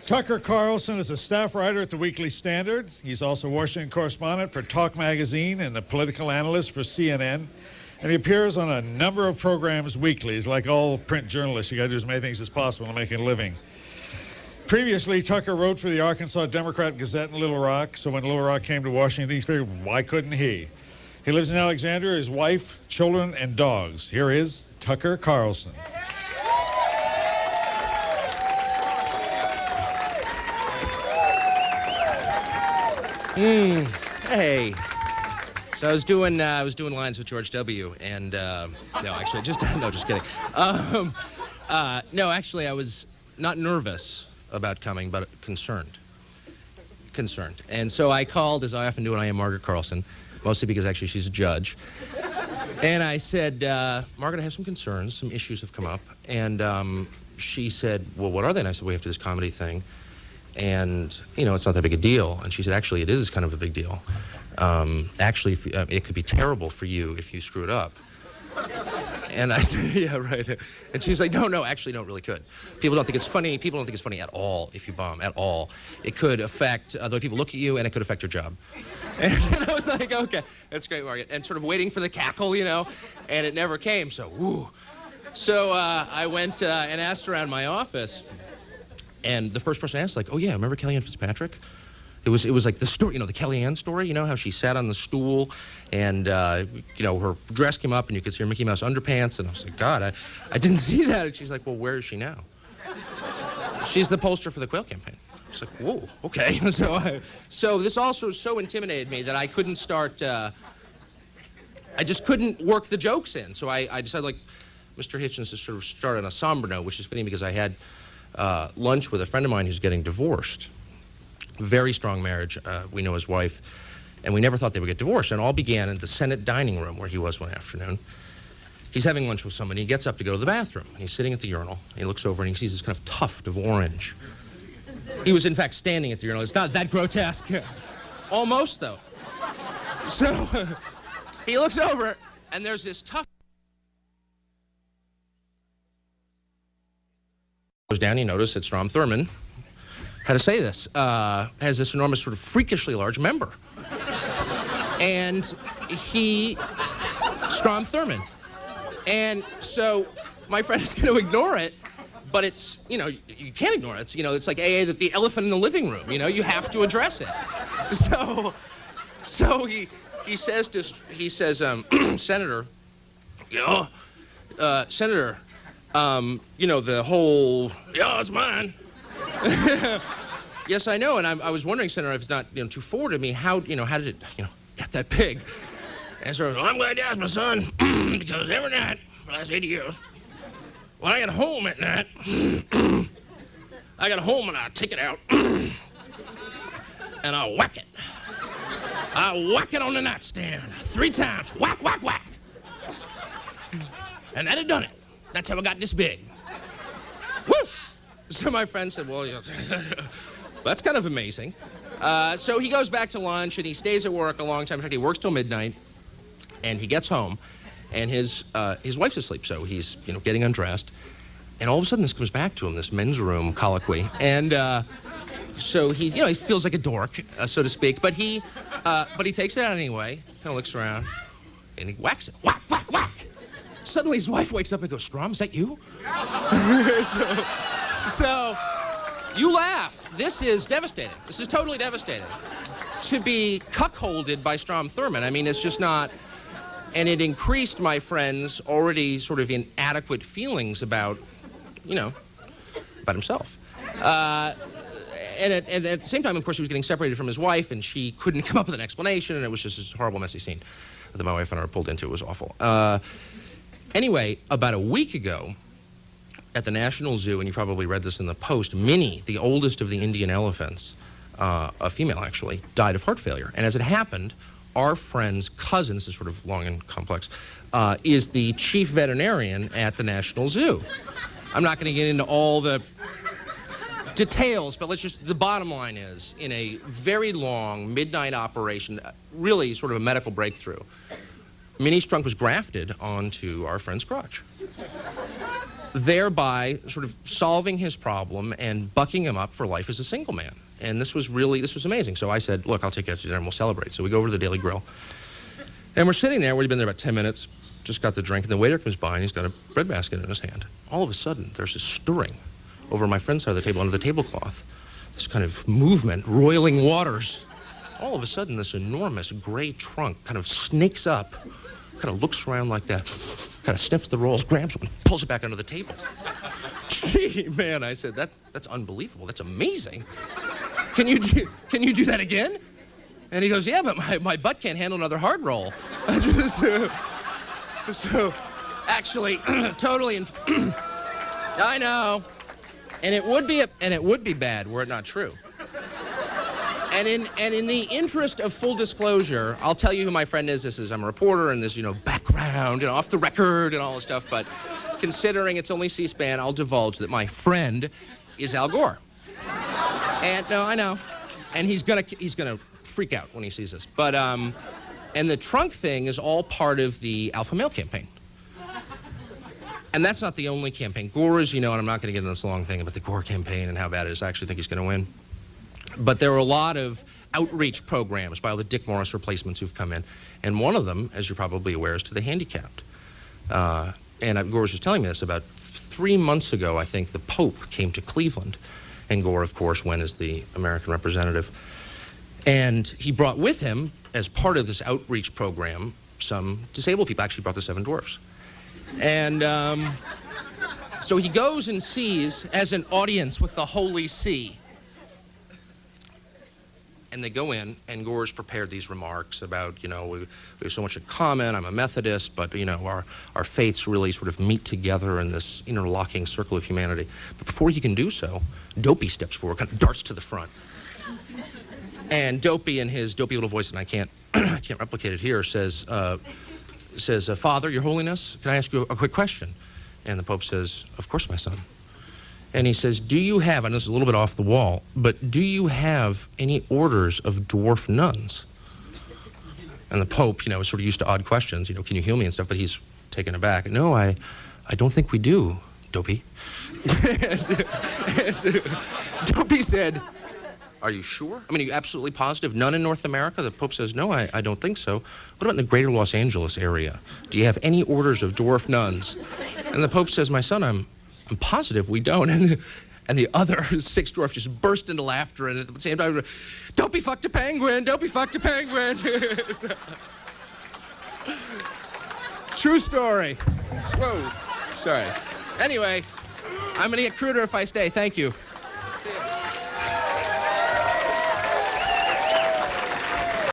Tucker Carlson is a staff writer at the Weekly Standard. He's also Washington correspondent for Talk Magazine and a political analyst for CNN. And he appears on a number of programs weekly. He's like all print journalists. You got to do as many things as possible to make a living. Previously, Tucker wrote for the Arkansas Democrat Gazette in Little Rock. So when Little Rock came to Washington, he figured, why couldn't he? He lives in Alexandria, his wife, children, and dogs. Here is Tucker Carlson. Hey. So I was doing lines with George W. And no, actually, just kidding. No, actually, I was not nervous about coming, but concerned. And so I called, as I often do when I am, Margaret Carlson, mostly because actually she's a judge. And I said, Margaret, I have some concerns. Some issues have come up. And she said, well, what are they? And I said, we have to do this comedy thing. And, you know, it's not that big a deal. And she said, actually, it is kind of a big deal. Actually, it could be terrible for you if you screw it up. And I said, yeah, right. And she's like, no, actually, no, it really could. People don't think it's funny. People don't think it's funny at all if you bomb, at all. It could affect the way people look at you, and it could affect your job. And I was like, okay, that's great, Margaret. And sort of waiting for the cackle, you know, and it never came, so woo. So I went and asked around my office. And the first person I asked, like, oh yeah, remember Kellyanne Fitzpatrick? It was like the story, you know, the Kellyanne story, you know, how she sat on the stool and, you know, her dress came up and you could see her Mickey Mouse underpants. And I was like, God, I didn't see that. And she's like, well, where is she now? She's the pollster for the Quail campaign. I was like, whoa, okay. So this also so intimidated me that I couldn't start, I just couldn't work the jokes in. So I decided, like, Mr. Hitchens to sort of start on a somber note, which is fitting because I had lunch with a friend of mine who's getting divorced. Very strong marriage. We know his wife, and we never thought they would get divorced. And it all began in the Senate dining room where he was one afternoon. He's having lunch with somebody. He gets up to go to the bathroom. He's sitting at the urinal. He looks over and he sees this kind of tuft of orange. He was, in fact, standing at the urinal. It's not that grotesque. Almost, though. So he looks over, and there's this tuft. Goes down, you notice that Strom Thurmond, how to say this, has this enormous sort of freakishly large member. And Strom Thurmond. And so my friend is going to ignore it, but it's, you know, you can't ignore it. It's, you know, it's like the elephant in the living room, you know, you have to address it. So he says, Senator, you know, Senator, you know, the whole, yeah, it's mine. Yes, I know, and I was wondering, Senator, if it's not, you know, too forward of me, how did it, you know, get that big? And so, well, I'm glad you asked, my son, because every night for the last 80 years, when I get home at night, I get home and I take it out, and I whack it. I whack it on the nightstand 3 times, whack, whack, whack. And that had done it. That's how it got this big. Woo! So my friend said, well, you know, that's kind of amazing. So he goes back to lunch, and he stays at work a long time. In fact, he works till midnight, and he gets home, and his wife's asleep, so he's, you know, getting undressed. And all of a sudden, this comes back to him, this men's room colloquy. And so he, you know, he feels like a dork, so to speak, but he takes it out anyway, kind of looks around, and he whacks it. Whack, whack, whack. Suddenly, his wife wakes up and goes, Strom, is that you? So, you laugh. This is devastating. This is totally devastating. To be cuckolded by Strom Thurmond, I mean, it's just not, and it increased my friend's already sort of inadequate feelings about, you know, about himself. And at the same time, of course, he was getting separated from his wife, and she couldn't come up with an explanation, and it was just this horrible, messy scene that my wife and I were pulled into. It was awful. Anyway, about a week ago, at the National Zoo, and you probably read this in the Post, Minnie, the oldest of the Indian elephants, a female actually, died of heart failure. And as it happened, our friend's cousin, this is sort of long and complex, is the chief veterinarian at the National Zoo. I'm not going to get into all the details, but the bottom line is, in a very long midnight operation, really sort of a medical breakthrough, Minnie's trunk was grafted onto our friend's crotch. thereby sort of solving his problem and bucking him up for life as a single man. And this was amazing. So I said, look, I'll take you out to dinner and we'll celebrate. So we go over to the Daily Grill. And we're sitting there, we'd been there about 10 minutes, just got the drink, and the waiter comes by and he's got a bread basket in his hand. All of a sudden, there's this stirring over my friend's side of the table, under the tablecloth. This kind of movement, roiling waters. All of a sudden, this enormous gray trunk kind of snakes up, kind of looks around like that, kind of sniffs the rolls, grabs one, pulls it back under the table. Gee, man, I said, that's unbelievable. That's amazing. Can you do that again? And he goes, yeah, but my butt can't handle another hard roll. So, actually, totally, I know. And it would be bad were it not true. And in the interest of full disclosure, I'll tell you who my friend is. I'm a reporter, and there's, background, off the record and all this stuff. But considering it's only C-SPAN, I'll divulge that my friend is Al Gore. And no, I know. And he's gonna freak out when he sees this. But and the trunk thing is all part of the alpha male campaign. And that's not the only campaign. Gore is, and I'm not going to get into this long thing about the Gore campaign and how bad it is. I actually think he's going to win. But there are a lot of outreach programs by all the Dick Morris replacements who've come in. And one of them, as you're probably aware, is to the handicapped. And Gore was just telling me this about 3 months ago, I think, the Pope came to Cleveland. And Gore, of course, went as the American representative. And he brought with him, as part of this outreach program, some disabled people. Actually brought the 7 dwarfs. And so he goes and sees, as an audience with the Holy See. And they go in, and Gore's prepared these remarks about, we have so much in common. I'm a Methodist, but, our faiths really sort of meet together in this interlocking circle of humanity. But before he can do so, Dopey steps forward, kind of darts to the front. And Dopey, in his dopey little voice, and I can't replicate it here, says, Father, Your Holiness, can I ask you a quick question? And the Pope says, of course, my son. And he says, do you have, I know this is a little bit off the wall, but do you have any orders of dwarf nuns? And the Pope, is sort of used to odd questions, can you heal me and stuff, but he's taken aback. No, I don't think we do, Dopey. and Dopey said, are you sure? I mean, are you absolutely positive? None in North America? The Pope says, no, I don't think so. What about in the greater Los Angeles area? Do you have any orders of dwarf nuns? And the Pope says, my son, I'm positive we don't. And the other 6 dwarfs just burst into laughter, and at the same time, Dopey fucked a penguin, Dopey fucked a penguin. True story. Whoa, sorry. Anyway, I'm gonna get cruder if I stay. Thank you.